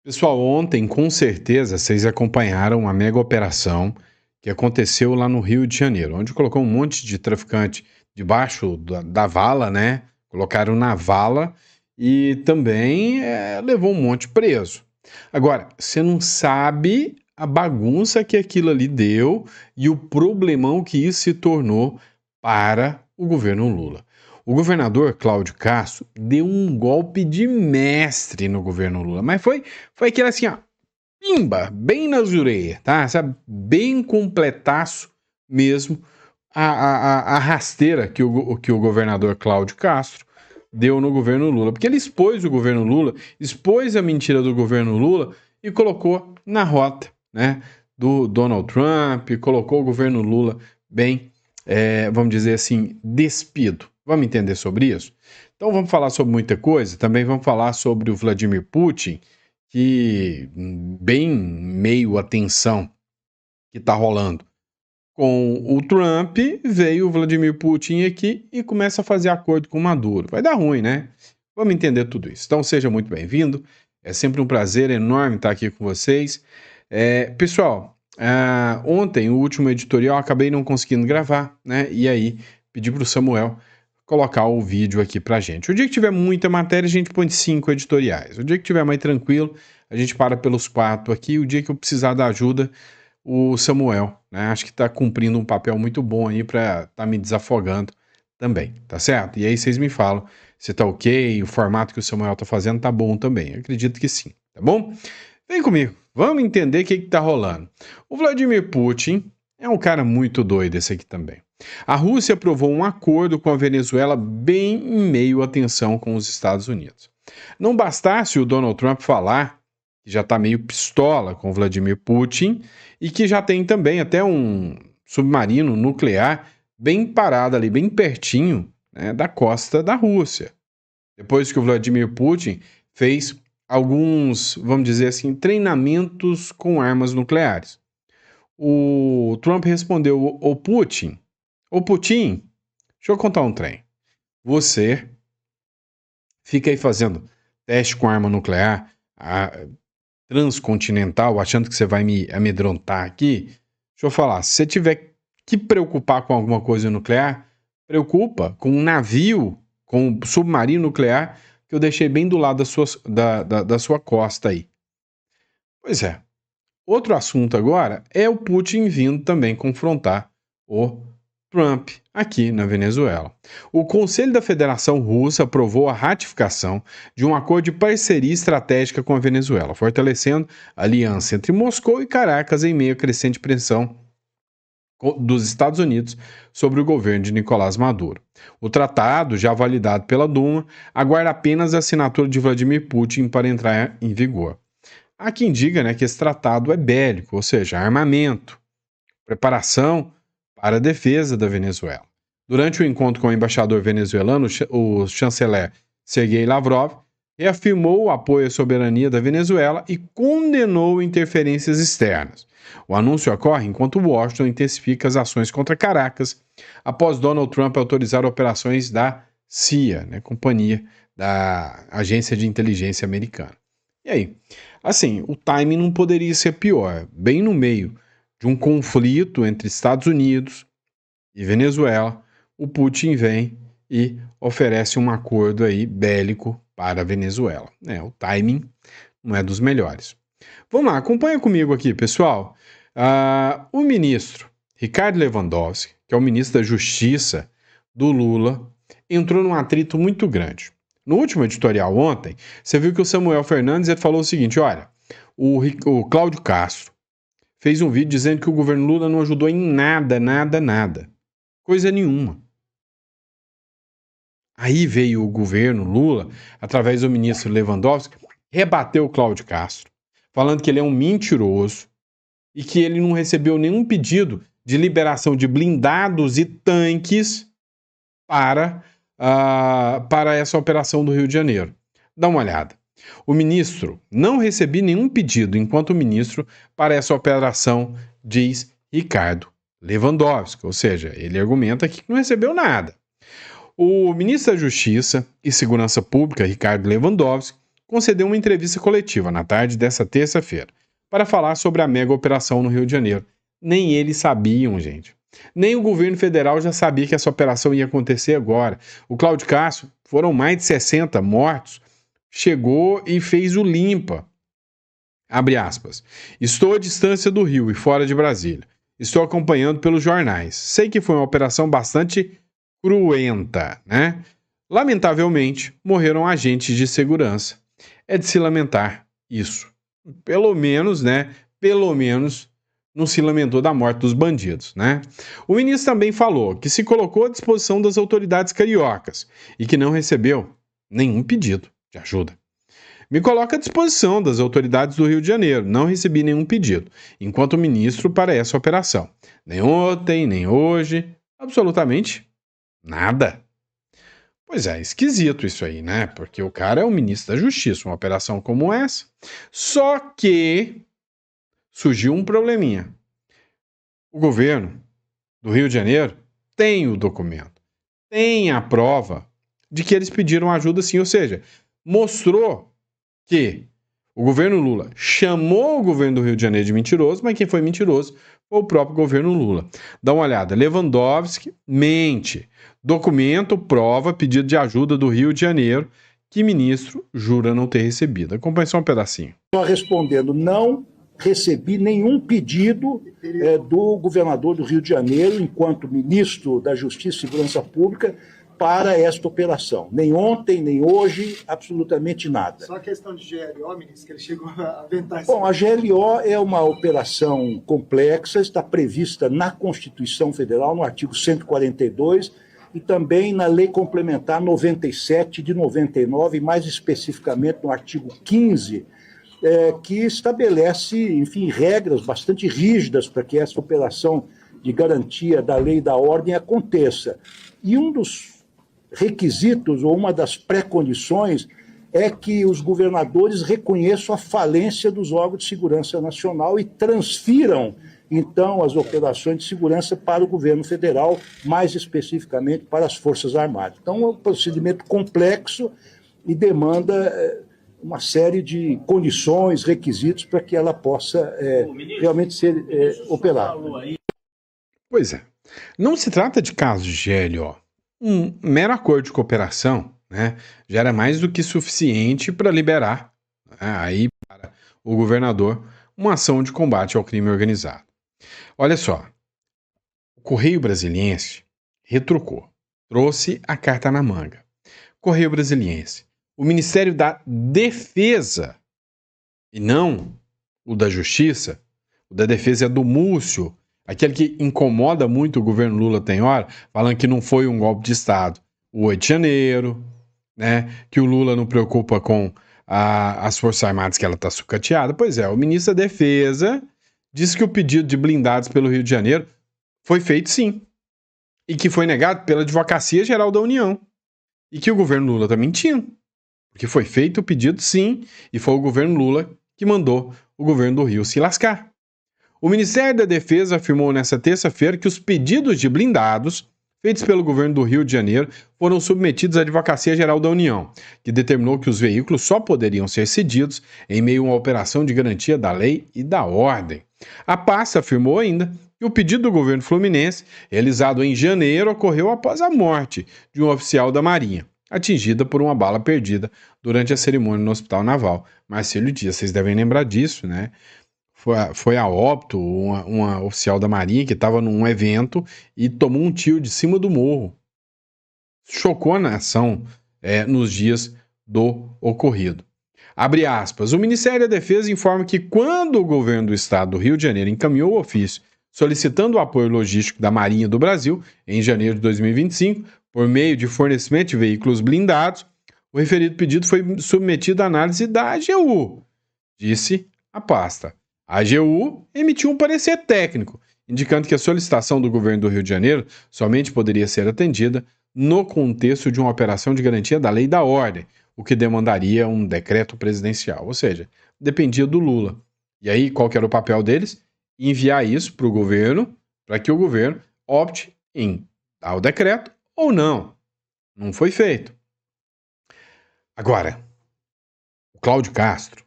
Pessoal, ontem com certeza vocês acompanharam a mega operação que aconteceu lá no Rio de Janeiro, onde colocou um monte de traficante debaixo da vala, né? Colocaram na vala e também levou um monte preso. Agora, você não sabe a bagunça que aquilo ali deu e o problemão que isso se tornou para o governo Lula. O governador Cláudio Castro deu um golpe de mestre no governo Lula, mas foi aquele assim, ó, pimba, bem na orelhas, tá? Sabe? Bem completaço mesmo a rasteira que o governador Cláudio Castro deu no governo Lula. Porque ele expôs o governo Lula, expôs a mentira do governo Lula e colocou na rota, né? Do Donald Trump, colocou o governo Lula bem, vamos dizer assim, despido. Vamos entender sobre isso? Então vamos falar sobre muita coisa, também vamos falar sobre o Vladimir Putin, que bem meio a tensão que está rolando com o Trump, veio o Vladimir Putin aqui e começa a fazer acordo com o Maduro. Vai dar ruim, né? Vamos entender tudo isso. Então seja muito bem-vindo, é sempre um prazer enorme estar aqui com vocês. Pessoal, ontem, o último editorial, acabei não conseguindo gravar, né? E aí pedi para o Samuel colocar o vídeo aqui pra gente. O dia que tiver muita matéria, a gente põe 5 editoriais. O dia que tiver mais tranquilo, a gente para pelos 4 aqui. O dia que eu precisar da ajuda, o Samuel, né? Acho que tá cumprindo um papel muito bom aí pra tá me desafogando também, tá certo? E aí vocês me falam se tá ok, o formato que o Samuel tá fazendo tá bom também. Eu acredito que sim, tá bom? Vem comigo, vamos entender o que tá rolando. O Vladimir Putin é um cara muito doido esse aqui também. A Rússia aprovou um acordo com a Venezuela bem em meio à tensão com os Estados Unidos. Não bastasse o Donald Trump falar que já está meio pistola com Vladimir Putin e que já tem também até um submarino nuclear bem parado ali, bem pertinho, né, da costa da Rússia. Depois que o Vladimir Putin fez alguns, vamos dizer assim, treinamentos com armas nucleares. O Trump respondeu: Ô Putin, deixa eu contar um trem. Você fica aí fazendo teste com arma nuclear transcontinental, achando que você vai me amedrontar aqui. Deixa eu falar, se você tiver que preocupar com alguma coisa nuclear, preocupa com um navio, com um submarino nuclear que eu deixei bem do lado da sua costa aí. Pois é. Outro assunto agora é o Putin vindo também confrontar o Trump aqui na Venezuela. O Conselho da Federação Russa aprovou a ratificação de um acordo de parceria estratégica com a Venezuela, fortalecendo a aliança entre Moscou e Caracas em meio à crescente pressão dos Estados Unidos sobre o governo de Nicolás Maduro. O tratado, já validado pela Duma, aguarda apenas a assinatura de Vladimir Putin para entrar em vigor. Há quem diga, né, que esse tratado é bélico, ou seja, armamento, preparação para a defesa da Venezuela. Durante o encontro com o embaixador venezuelano, o chanceler Sergei Lavrov reafirmou o apoio à soberania da Venezuela e condenou interferências externas. O anúncio ocorre enquanto Washington intensifica as ações contra Caracas após Donald Trump autorizar operações da CIA, né, companhia da Agência de Inteligência Americana. E aí? Assim, o timing não poderia ser pior. Bem no meio de um conflito entre Estados Unidos e Venezuela, o Putin vem e oferece um acordo aí bélico para a Venezuela. O timing não é dos melhores. Vamos lá, acompanha comigo aqui, pessoal. O ministro Ricardo Lewandowski, que é o ministro da Justiça do Lula, entrou num atrito muito grande. No último editorial ontem, você viu que o Samuel Fernandes ele falou o seguinte: olha, o Cláudio Castro fez um vídeo dizendo que o governo Lula não ajudou em nada, nada. Coisa nenhuma. Aí veio o governo Lula, através do ministro Lewandowski, rebateu o Cláudio Castro, falando que ele é um mentiroso e que ele não recebeu nenhum pedido de liberação de blindados e tanques para essa operação do Rio de Janeiro. Dá uma olhada. O ministro: não recebi nenhum pedido enquanto ministro para essa operação, diz Ricardo Lewandowski. Ou seja, ele argumenta que não recebeu nada. O ministro da Justiça e Segurança Pública, Ricardo Lewandowski, concedeu uma entrevista coletiva na tarde dessa terça-feira para falar sobre a mega operação no Rio de Janeiro. Nem eles sabiam, gente. Nem o governo federal já sabia que essa operação ia acontecer agora. O Cláudio Castro, foram mais de 60 mortos, chegou e fez o limpa. Abre aspas. Estou à distância do Rio e fora de Brasília. Estou acompanhando pelos jornais. Sei que foi uma operação bastante cruenta, né? Lamentavelmente, morreram agentes de segurança. É de se lamentar isso. Pelo menos, né? Pelo menos não se lamentou da morte dos bandidos, né? O ministro também falou que se colocou à disposição das autoridades cariocas e que não recebeu nenhum pedido de ajuda. Me coloco à disposição das autoridades do Rio de Janeiro. Não recebi nenhum pedido, enquanto ministro para essa operação. Nem ontem, nem hoje, absolutamente nada. Pois é, esquisito isso aí, né? Porque o cara é o ministro da Justiça, uma operação como essa. Só que surgiu um probleminha. O governo do Rio de Janeiro tem o documento, tem a prova de que eles pediram ajuda sim, ou seja, mostrou que o governo Lula chamou o governo do Rio de Janeiro de mentiroso, mas quem foi mentiroso foi o próprio governo Lula. Dá uma olhada, Lewandowski mente. Documento prova pedido de ajuda do Rio de Janeiro que ministro jura não ter recebido. Acompanhe só um pedacinho. Só respondendo, não recebi nenhum pedido do governador do Rio de Janeiro, enquanto ministro da Justiça e Segurança Pública, para esta operação. Nem ontem, nem hoje, absolutamente nada. Só a questão de GLO, ministro, que ele chegou a aventar. Bom, a GLO é uma operação complexa, está prevista na Constituição Federal, no artigo 142, e também na Lei Complementar 97 de 99, mais especificamente no artigo 15, que estabelece, enfim, regras bastante rígidas para que essa operação de garantia da lei e da ordem aconteça. E um dos requisitos, ou uma das pré-condições, é que os governadores reconheçam a falência dos órgãos de segurança nacional e transfiram, então, as operações de segurança para o governo federal, mais especificamente para as Forças Armadas. Então, é um procedimento complexo e demanda uma série de condições, requisitos para que ela possa realmente ser operada. Pois é. Não se trata de casos de GLO. Um mero acordo de cooperação, né, já era mais do que suficiente para liberar, né, aí para o governador uma ação de combate ao crime organizado. Olha só, o Correio Brasiliense retrucou, trouxe a carta na manga. Correio Brasiliense, o Ministério da Defesa, e não o da Justiça, o da Defesa é do Múcio, aquele que incomoda muito o governo Lula tem hora, falando que não foi um golpe de Estado. O 8 de janeiro, né, que o Lula não preocupa com as Forças Armadas, que ela está sucateada. Pois é, o ministro da Defesa disse que o pedido de blindados pelo Rio de Janeiro foi feito sim, e que foi negado pela Advocacia Geral da União, e que o governo Lula está mentindo, porque foi feito o pedido sim, e foi o governo Lula que mandou o governo do Rio se lascar. O Ministério da Defesa afirmou nesta terça-feira que os pedidos de blindados feitos pelo governo do Rio de Janeiro foram submetidos à Advocacia Geral da União, que determinou que os veículos só poderiam ser cedidos em meio a uma operação de garantia da lei e da ordem. A pasta afirmou ainda que o pedido do governo fluminense, realizado em janeiro, ocorreu após a morte de um oficial da Marinha, atingida por uma bala perdida durante a cerimônia no Hospital Naval. Marcelo Dias, vocês devem lembrar disso, né? Foi a óbito uma oficial da Marinha que estava num evento e tomou um tiro de cima do morro. Chocou a nação nos dias do ocorrido. Abre aspas. O Ministério da Defesa informa que quando o governo do estado do Rio de Janeiro encaminhou o ofício solicitando o apoio logístico da Marinha do Brasil em janeiro de 2025, por meio de fornecimento de veículos blindados, o referido pedido foi submetido à análise da AGU, disse a pasta. A AGU emitiu um parecer técnico, indicando que a solicitação do governo do Rio de Janeiro somente poderia ser atendida no contexto de uma operação de garantia da lei e da ordem, o que demandaria um decreto presidencial, ou seja, dependia do Lula. E aí, qual que era o papel deles? Enviar isso para o governo, para que o governo opte em dar o decreto ou não. Não foi feito. Agora, o Cláudio Castro,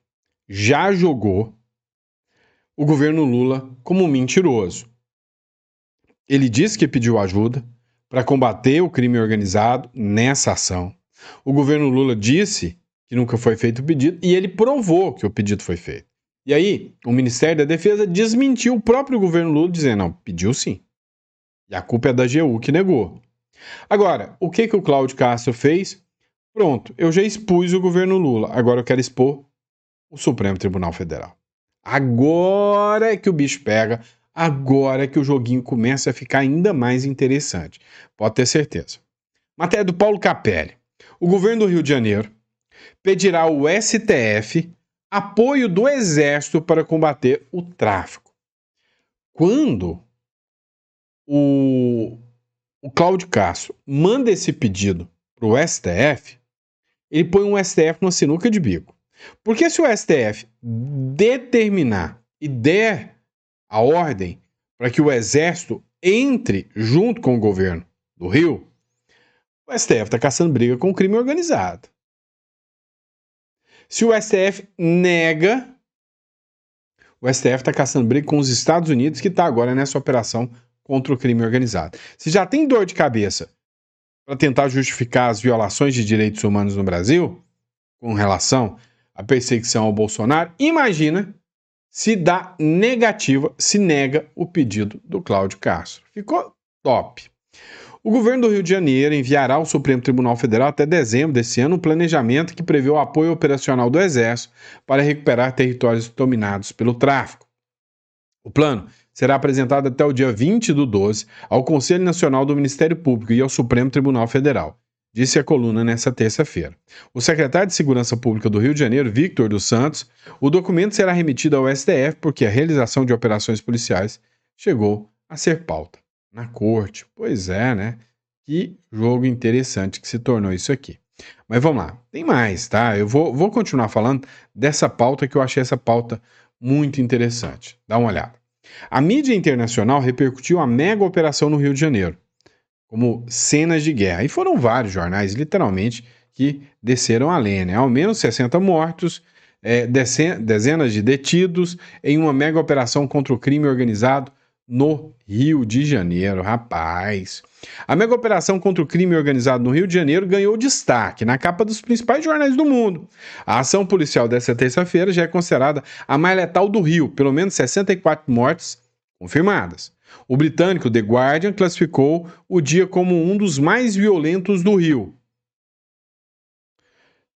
já jogou o governo Lula como mentiroso. Ele disse que pediu ajuda para combater o crime organizado nessa ação. O governo Lula disse que nunca foi feito o pedido e ele provou que o pedido foi feito. E aí, o Ministério da Defesa desmentiu o próprio governo Lula, dizendo, não, pediu sim. E a culpa é da AGU que negou. Agora, o que o Cláudio Castro fez? Pronto, eu já expus o governo Lula, agora eu quero expor o Supremo Tribunal Federal. Agora é que o bicho pega, agora é que o joguinho começa a ficar ainda mais interessante. Pode ter certeza. Matéria do Paulo Capelli. O governo do Rio de Janeiro pedirá ao STF apoio do Exército para combater o tráfico. Quando o Cláudio Castro manda esse pedido para o STF, ele põe um STF numa sinuca de bico. Porque se o STF determinar e der a ordem para que o Exército entre junto com o governo do Rio, o STF está caçando briga com o crime organizado. Se o STF nega, o STF está caçando briga com os Estados Unidos, que está agora nessa operação contra o crime organizado. Se já tem dor de cabeça para tentar justificar as violações de direitos humanos no Brasil, com relação à perseguição ao Bolsonaro, imagina se dá negativa, se nega o pedido do Cláudio Castro. Ficou top. O governo do Rio de Janeiro enviará ao Supremo Tribunal Federal até dezembro desse ano um planejamento que prevê o apoio operacional do Exército para recuperar territórios dominados pelo tráfico. O plano será apresentado até o dia 20/12 ao Conselho Nacional do Ministério Público e ao Supremo Tribunal Federal, disse a coluna nesta terça-feira. O secretário de Segurança Pública do Rio de Janeiro, Victor dos Santos, o documento será remetido ao STF porque a realização de operações policiais chegou a ser pauta na corte. Pois é, né? Que jogo interessante que se tornou isso aqui. Mas vamos lá, tem mais, tá? Eu vou continuar falando dessa pauta que eu achei essa pauta muito interessante. Dá uma olhada. A mídia internacional repercutiu a mega operação no Rio de Janeiro como cenas de guerra. E foram vários jornais, literalmente, que desceram a lenha, né? Ao menos 60 mortos, dezenas de detidos em uma mega operação contra o crime organizado no Rio de Janeiro, rapaz. A mega operação contra o crime organizado no Rio de Janeiro ganhou destaque na capa dos principais jornais do mundo. A ação policial dessa terça-feira já é considerada a mais letal do Rio, pelo menos 64 mortes confirmadas. O britânico The Guardian classificou o dia como um dos mais violentos do Rio.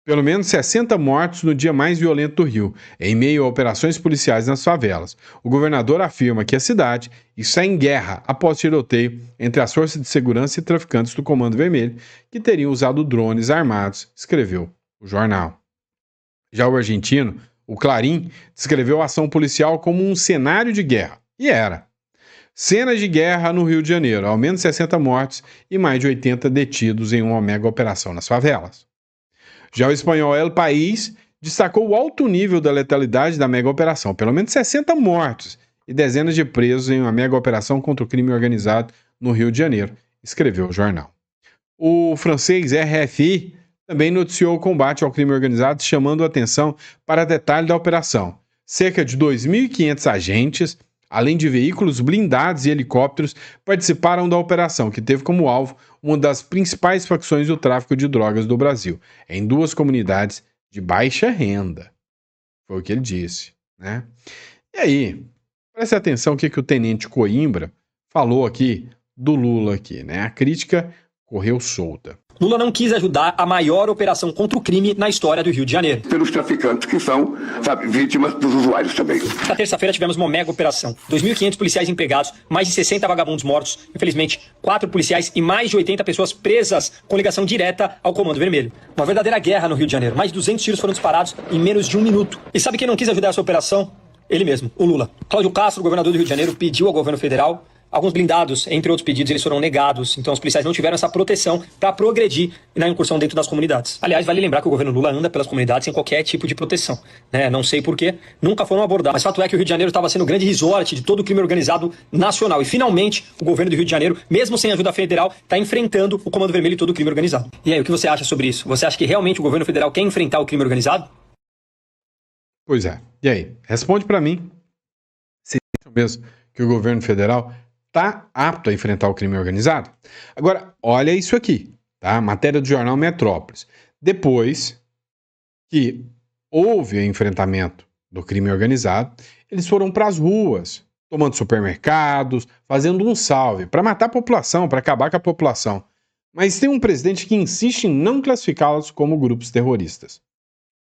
Pelo menos 60 mortos no dia mais violento do Rio, em meio a operações policiais nas favelas. O governador afirma que a cidade está em guerra após tiroteio entre as forças de segurança e traficantes do Comando Vermelho, que teriam usado drones armados, escreveu o jornal. Já o argentino, o Clarín, descreveu a ação policial como um cenário de guerra. E era. Cenas de guerra no Rio de Janeiro, ao menos 60 mortos e mais de 80 detidos em uma mega operação nas favelas. Já o espanhol El País destacou o alto nível da letalidade da mega operação, pelo menos 60 mortos e dezenas de presos em uma mega operação contra o crime organizado no Rio de Janeiro, escreveu o jornal. O francês RFI também noticiou o combate ao crime organizado, chamando a atenção para detalhe da operação. Cerca de 2.500 agentes, além de veículos blindados e helicópteros, participaram da operação, que teve como alvo uma das principais facções do tráfico de drogas do Brasil, em 2 comunidades de baixa renda. Foi o que ele disse, né? E aí, preste atenção o que o tenente Coimbra falou aqui do Lula aqui, né? A crítica correu solta. Lula não quis ajudar a maior operação contra o crime na história do Rio de Janeiro. Pelos traficantes que são, vítimas dos usuários também. Na terça-feira tivemos uma mega operação. 2.500 policiais empregados, mais de 60 vagabundos mortos, infelizmente 4 policiais e mais de 80 pessoas presas com ligação direta ao Comando Vermelho. Uma verdadeira guerra no Rio de Janeiro. Mais de 200 tiros foram disparados em menos de 1 minuto. E sabe quem não quis ajudar essa operação? Ele mesmo, o Lula. Cláudio Castro, governador do Rio de Janeiro, pediu ao governo federal alguns blindados, entre outros pedidos, eles foram negados. Então os policiais não tiveram essa proteção para progredir na incursão dentro das comunidades. Aliás, vale lembrar que o governo Lula anda pelas comunidades sem qualquer tipo de proteção, né? Não sei porquê, nunca foram abordados. Mas fato é que o Rio de Janeiro estava sendo o grande resort de todo o crime organizado nacional. E finalmente o governo do Rio de Janeiro, mesmo sem ajuda federal, está enfrentando o Comando Vermelho e todo o crime organizado. E aí, o que você acha sobre isso? Você acha que realmente o governo federal quer enfrentar o crime organizado? Pois é. E aí? Responde para mim. Vocês acham mesmo que o governo federal está apto a enfrentar o crime organizado? Agora, olha isso aqui, tá? Matéria do jornal Metrópolis. Depois que houve o enfrentamento do crime organizado, eles foram para as ruas, tomando supermercados, fazendo um salve para matar a população, para acabar com a população. Mas tem um presidente que insiste em não classificá-los como grupos terroristas.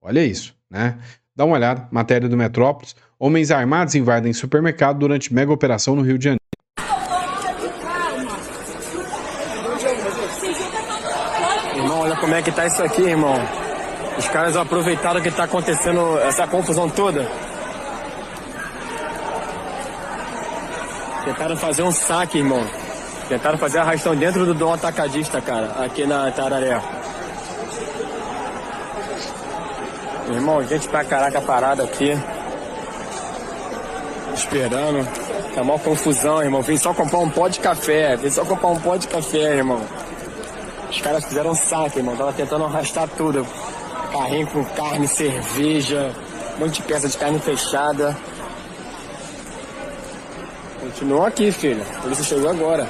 Olha isso, né? Dá uma olhada, matéria do Metrópolis. Homens armados invadem supermercado durante mega operação no Rio de Janeiro. Irmão, olha como é que tá isso aqui, irmão. Os caras aproveitaram que tá acontecendo essa confusão toda. Tentaram fazer um saque, irmão. Tentaram fazer arrastão dentro do Dom Atacadista, cara, aqui na Tararé. Irmão, gente pra caraca parada aqui. Esperando. Tá mó confusão, irmão. Vim só comprar um pó de café. Irmão. Os caras fizeram um saque, irmão. Tava tentando arrastar tudo. Carrinho com carne, cerveja, um monte de peça de carne fechada. Continuou aqui, filho. A polícia chegou agora.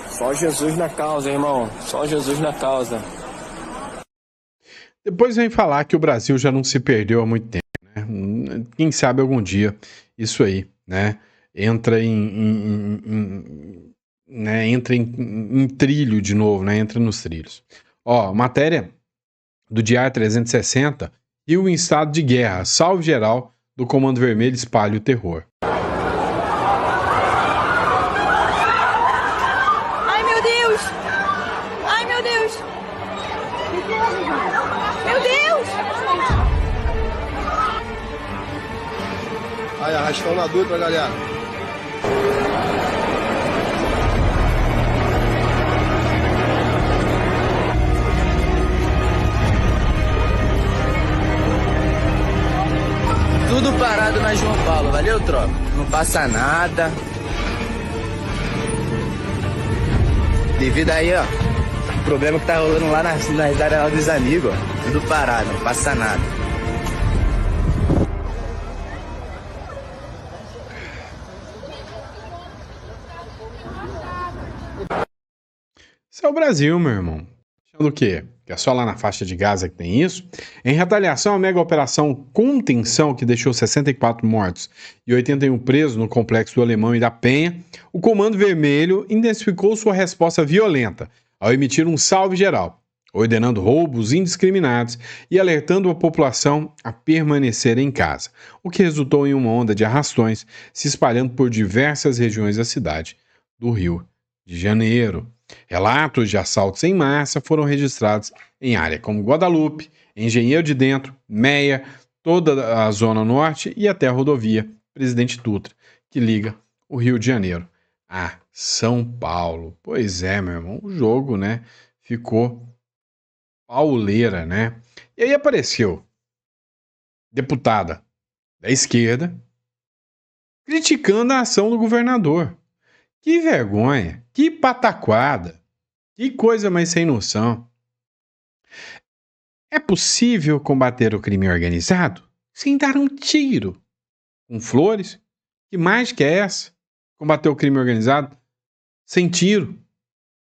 Só Jesus na causa, irmão. Só Jesus na causa. Depois vem falar que o Brasil já não se perdeu há muito tempo, né? Quem sabe algum dia isso aí, né? Entra em trilho de novo, né? Entra nos trilhos. Ó, matéria do Diário 360, Rio em estado de guerra, salve geral do Comando Vermelho espalha o terror. Ai, meu Deus! Ai, meu Deus! Meu Deus! Aí, arrastão na dupla, galera. Tudo parado na João Paulo, valeu, tropa? Não passa nada. Devido aí, ó, o problema que tá rolando lá nas áreas dos amigos, ó. Tudo parado, não passa nada. Isso é o Brasil, meu irmão. Achando o quê? Que é só lá na faixa de Gaza que tem isso? Em retaliação à mega operação Contenção, que deixou 64 mortos e 81 presos no complexo do Alemão e da Penha, o Comando Vermelho intensificou sua resposta violenta ao emitir um salve geral, ordenando roubos indiscriminados e alertando a população a permanecer em casa, o que resultou em uma onda de arrastões se espalhando por diversas regiões da cidade do Rio de Janeiro. Relatos de assaltos em massa foram registrados em área como Guadalupe, Engenheiro de Dentro, Meia, toda a Zona Norte e até a rodovia Presidente Dutra, que liga o Rio de Janeiro a São Paulo. Pois é, meu irmão, o jogo, né, ficou pauleira, né? E aí apareceu deputada da esquerda criticando a ação do governador. Que vergonha, que pataquada, que coisa mais sem noção. É possível combater o crime organizado sem dar um tiro com flores? Que mágica é essa? Combater o crime organizado sem tiro?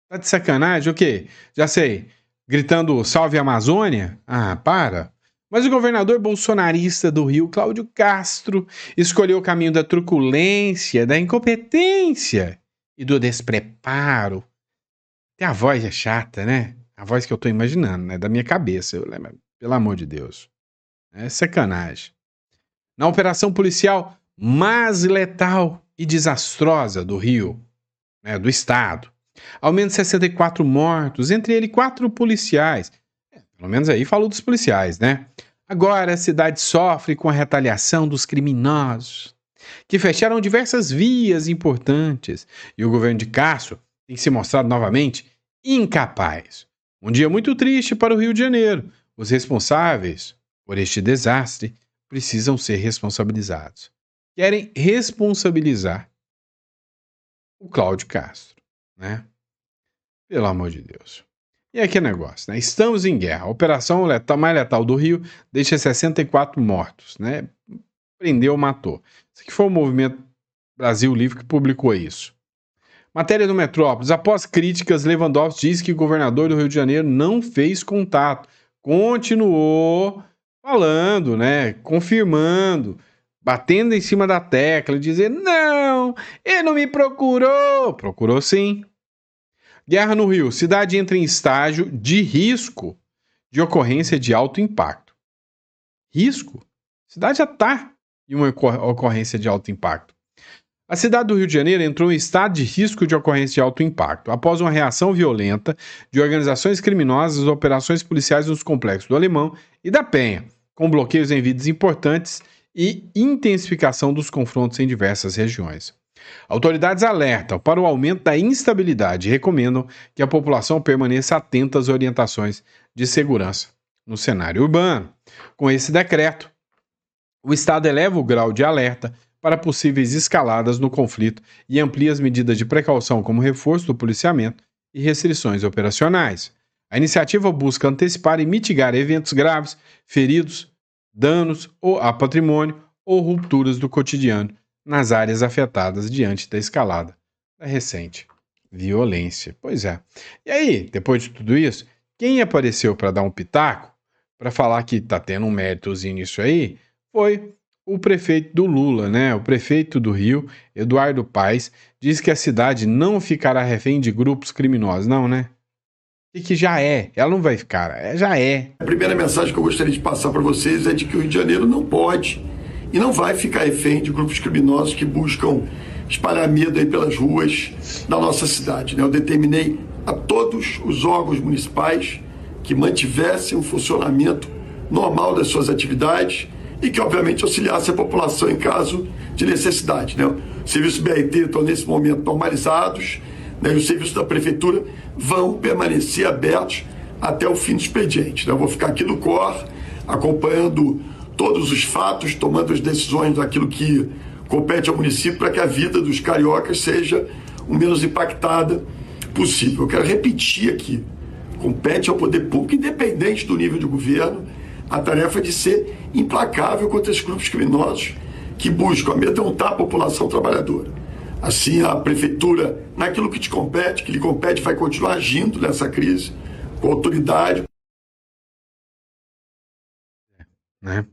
Tá de sacanagem? O quê? Já sei, gritando salve Amazônia? Ah, para. Mas o governador bolsonarista do Rio, Cláudio Castro, escolheu o caminho da truculência, da incompetência e do despreparo. Até a voz é chata, né? A voz que eu tô imaginando, né? Da minha cabeça. Eu lembro, pelo amor de Deus. É sacanagem. Na operação policial mais letal e desastrosa do Rio, né, do estado, ao menos 64 mortos, entre eles 4 policiais. Pelo menos aí falou dos policiais, né? Agora a cidade sofre com a retaliação dos criminosos, que fecharam diversas vias importantes, e o governo de Castro tem se mostrado novamente incapaz. Um dia muito triste para o Rio de Janeiro. Os responsáveis por este desastre precisam ser responsabilizados. Querem responsabilizar o Cláudio Castro, né? Pelo amor de Deus. E aqui é negócio, né? Estamos em guerra. A operação mais letal do Rio deixa 64 mortos, né? Prendeu, matou. Isso aqui foi o Movimento Brasil Livre que publicou isso. Matéria do Metrópolis. Após críticas, Lewandowski diz que o governador do Rio de Janeiro não fez contato. Continuou falando, né? Confirmando, batendo em cima da tecla, dizendo, não, ele não me procurou. Procurou sim. Guerra no Rio. Cidade entra em estágio de risco de ocorrência de alto impacto. Risco? A cidade já está em uma ocorrência de alto impacto. A cidade do Rio de Janeiro entrou em estado de risco de ocorrência de alto impacto após uma reação violenta de organizações criminosas às operações policiais nos complexos do Alemão e da Penha, com bloqueios em vias importantes e intensificação dos confrontos em diversas regiões. Autoridades alertam para o aumento da instabilidade e recomendam que a população permaneça atenta às orientações de segurança no cenário urbano. Com esse decreto, o Estado eleva o grau de alerta para possíveis escaladas no conflito e amplia as medidas de precaução como reforço do policiamento e restrições operacionais. A iniciativa busca antecipar e mitigar eventos graves, feridos, danos a patrimônio ou rupturas do cotidiano nas áreas afetadas diante da escalada da recente violência. Pois é. E aí, depois de tudo isso, quem apareceu para dar um pitaco, para falar que está tendo um méritozinho nisso aí, foi o prefeito do Lula, né? O prefeito do Rio, Eduardo Paes, diz que a cidade não ficará refém de grupos criminosos. Não, né? E que já é. Ela não vai ficar, já é. A primeira mensagem que eu gostaria de passar para vocês é de que o Rio de Janeiro não pode e não vai ficar refém de grupos criminosos que buscam espalhar medo aí pelas ruas da nossa cidade, né? Eu determinei a todos os órgãos municipais que mantivessem o funcionamento normal das suas atividades e que, obviamente, auxiliasse a população em caso de necessidade, né? O serviço BRT estão, nesse momento, normalizados, né? E os serviços da Prefeitura vão permanecer abertos até o fim do expediente, né? Eu vou ficar aqui no COR, acompanhando todos os fatos, tomando as decisões daquilo que compete ao município para que a vida dos cariocas seja o menos impactada possível. Eu quero repetir aqui, compete ao poder público, independente do nível de governo, a tarefa de ser implacável contra esses grupos criminosos que buscam amedrontar a população trabalhadora. Assim, a Prefeitura, naquilo que lhe compete, vai continuar agindo nessa crise com autoridade. Né?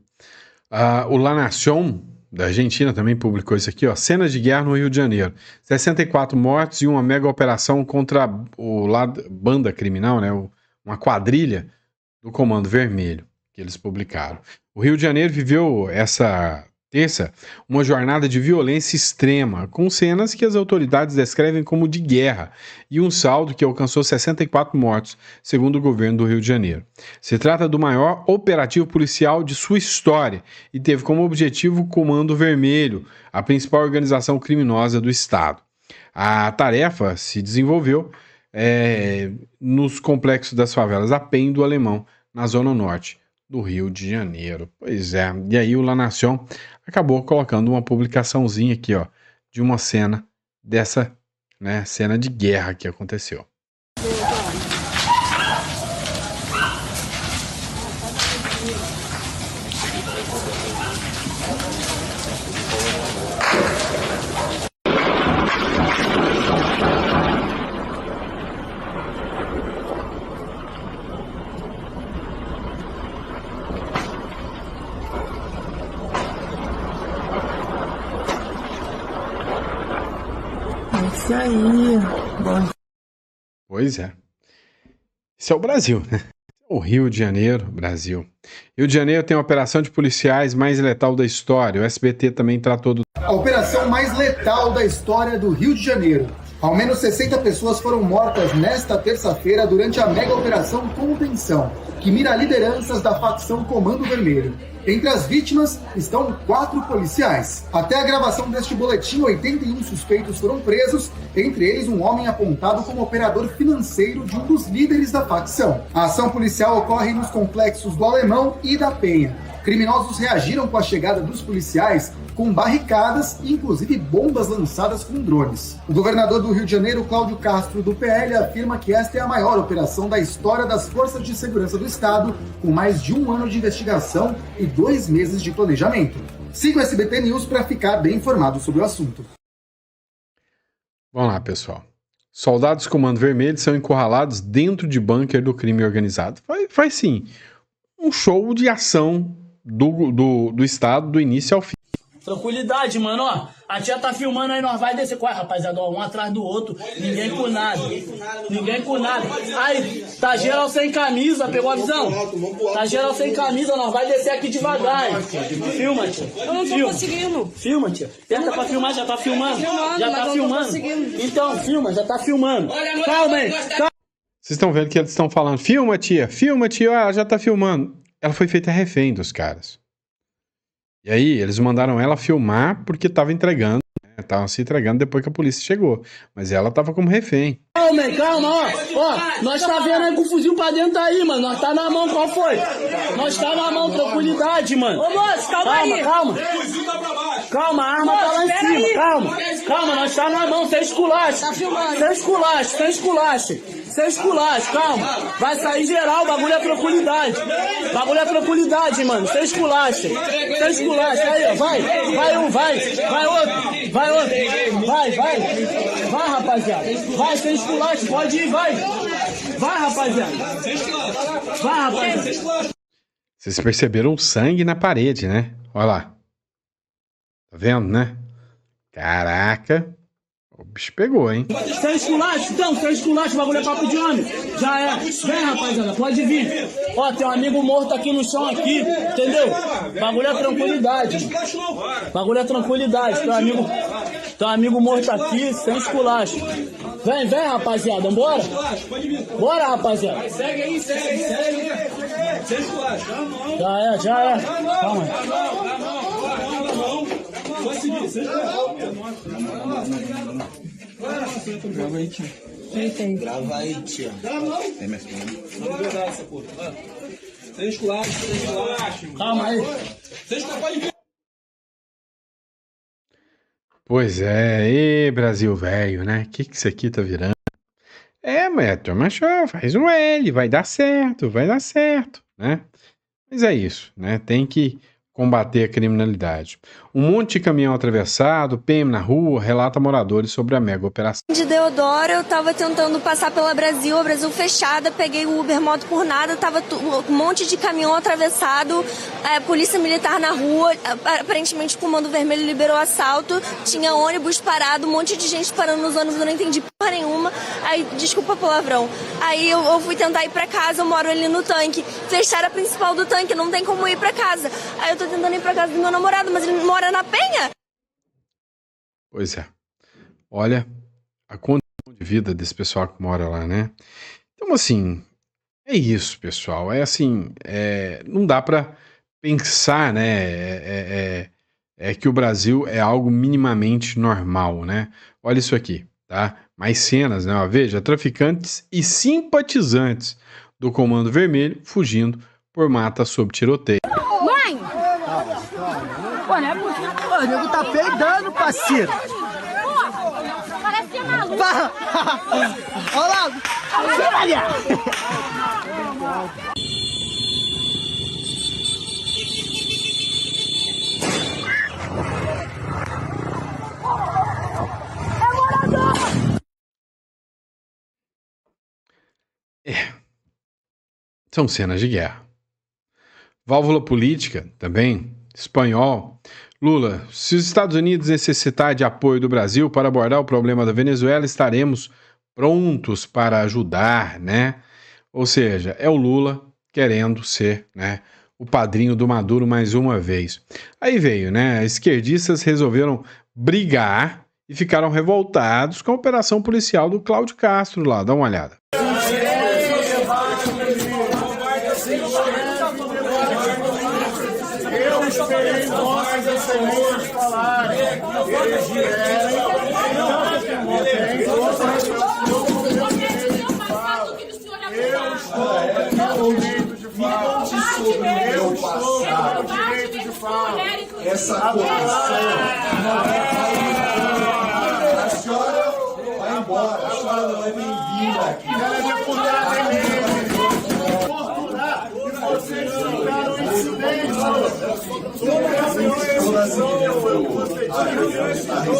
O La Nación, da Argentina, também publicou isso aqui, ó, cenas de guerra no Rio de Janeiro. 64 mortos e uma mega operação contra banda criminal, né? Uma quadrilha do Comando Vermelho, que eles publicaram. O Rio de Janeiro viveu essa terça uma jornada de violência extrema, com cenas que as autoridades descrevem como de guerra, e um saldo que alcançou 64 mortos, segundo o governo do Rio de Janeiro. Se trata do maior operativo policial de sua história e teve como objetivo o Comando Vermelho, a principal organização criminosa do Estado. A tarefa se desenvolveu nos complexos das favelas da Penha e do Alemão, na zona norte do Rio de Janeiro. Pois é, e aí o La Nación acabou colocando uma publicaçãozinha aqui, ó, de uma cena dessa, né, cena de guerra que aconteceu. Isso aí. Bom. Pois é. Isso é o Brasil, né? O Rio de Janeiro, Brasil. Rio de Janeiro tem a operação de policiais mais letal da história. O SBT também tratou do... A operação mais letal da história do Rio de Janeiro. Ao menos 60 pessoas foram mortas nesta terça-feira durante a mega operação Contenção, que mira lideranças da facção Comando Vermelho. Entre as vítimas estão 4 policiais. Até a gravação deste boletim, 81 suspeitos foram presos, entre eles um homem apontado como operador financeiro de um dos líderes da facção. A ação policial ocorre nos complexos do Alemão e da Penha. Criminosos reagiram com a chegada dos policiais com barricadas e inclusive bombas lançadas com drones. O governador do Rio de Janeiro, Cláudio Castro, do PL, afirma que esta é a maior operação da história das Forças de Segurança do Estado, com mais de 1 ano de investigação e 2 meses de planejamento. Siga o SBT News para ficar bem informado sobre o assunto. Vamos lá, pessoal. Soldados do Comando Vermelho são encurralados dentro de bunker do crime organizado. Faz sim, um show de ação do Estado do início ao fim. Tranquilidade, mano, ó. A tia tá filmando aí, nós vai descer. Qual é, rapaziada? Ó, um atrás do outro. Ninguém com nada. Ninguém com nada. Aí, tá geral sem camisa, pegou a visão? Tá geral sem camisa, nós vai descer aqui devagar, hein? Filma, tia. Eu não tô conseguindo. Filma, tia. Tenta pra filmar, já tá filmando. Já tá filmando. Então, filma, já tá filmando. Calma aí. Calma. Vocês estão vendo que eles estão falando, filma, tia, ó, ela já tá filmando. Ela foi feita refém dos caras. E aí, eles mandaram ela filmar porque tava entregando, né? Tava se entregando depois que a polícia chegou. Mas ela tava como refém. Calma, ó, nós tá vendo aí com o fuzil pra dentro aí, mano, nós tá na mão, qual foi? Nós tá na mão, tranquilidade, mano. Ô, moço, calma aí. Calma, a arma tá lá em cima, calma, nós tá na mão, sem esculacho. Tá filmando. Sem esculacho, calma. Vai sair geral, o bagulho é tranquilidade, mano, sem esculacho. Aí, ó, vai outro, vai, rapaziada. Vai, sem esculacho, pode ir, vai, rapaziada. Vocês perceberam o sangue na parede, né? Olha lá. Tá vendo, né? Caraca. O bicho pegou, hein? Sem esculacho, o bagulho é papo de homem. Já é. Vem, rapaziada, pode vir. Ó, tem um amigo morto aqui no chão aqui, entendeu? Bagulho é tranquilidade. Tem um amigo morto aqui, sem esculacho. Vem, rapaziada, bora? Bora, rapaziada. Segue aí. Sem esculacho. Já é. Calma aí. Vai seguir, sem esculacho. Grava aí, tia. Grava aí, tia. Tem mais como? Verdade, essa porra. Sem esculacho. Calma aí. Sem esculacho, pode vir. Pois é, e Brasil velho, né? O que isso aqui tá virando? Mas faz um L, vai dar certo, né? Mas é isso, né? Tem que combater a criminalidade. Um monte de caminhão atravessado, PM na rua, relata moradores sobre a mega operação. De Deodoro, eu tava tentando passar pela Brasil, a Brasil fechada, peguei o Uber moto por nada, tava um monte de caminhão atravessado, polícia militar na rua, aparentemente o Comando Vermelho liberou assalto, tinha ônibus parado, um monte de gente parando nos ônibus, eu não entendi porra nenhuma, aí, desculpa o palavrão, aí eu fui tentar ir pra casa, eu moro ali no tanque, fecharam a principal do tanque, não tem como ir pra casa, aí eu tô tentando ir pra casa do meu namorado, mas ele mora na Penha. Pois é. Olha a condição de vida desse pessoal que mora lá, né? Então, assim, é isso, pessoal. É assim, não dá pra pensar, né? Que o Brasil é algo minimamente normal, né? Olha isso aqui, tá? Mais cenas, né? Ó, veja, traficantes e simpatizantes do Comando Vermelho fugindo por mata sob tiroteio. Mãe! Pô, não é possível. Pô, o nego tá peidando, parceiro. Pô, parece ser maluco. Olha lá. Olha. São cenas de guerra. Válvula política, também, espanhol. Lula, se os Estados Unidos necessitar de apoio do Brasil para abordar o problema da Venezuela, estaremos prontos para ajudar, né? Ou seja, é o Lula querendo ser, né, o padrinho do Maduro mais uma vez. Aí veio, né? Esquerdistas resolveram brigar e ficaram revoltados com a operação policial do Cláudio Castro lá. Dá uma olhada. Eu esperei nossos senhores falarem. Eles vieram. Eu estou ouvindo de fato. Eu estou essa corrupção. A senhora vai embora, a senhora não é bem-vinda aqui. Ela é deputada eleita. Torturar e vocês ficaram em silêncio.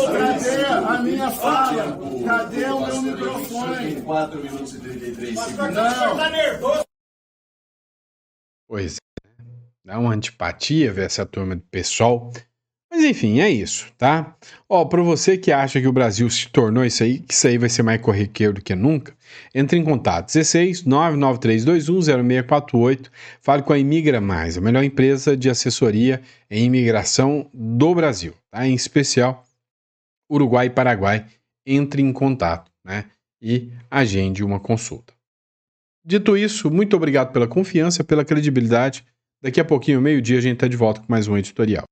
Cadê a minha fala? Cadê o meu microfone? 4 minutos e 33 segundos. Não. Pois é, dá uma antipatia ver essa turma de pessoal. Mas enfim, é isso, tá? Ó, pra você que acha que o Brasil se tornou isso aí, que isso aí vai ser mais corriqueiro do que nunca, entre em contato 16 99321 0648, fale com a Imigra Mais, a melhor empresa de assessoria em imigração do Brasil, tá? Em especial Uruguai e Paraguai, entre em contato, né? E agende uma consulta. Dito isso, muito obrigado pela confiança, pela credibilidade. Daqui a pouquinho, meio-dia, a gente tá de volta com mais um editorial.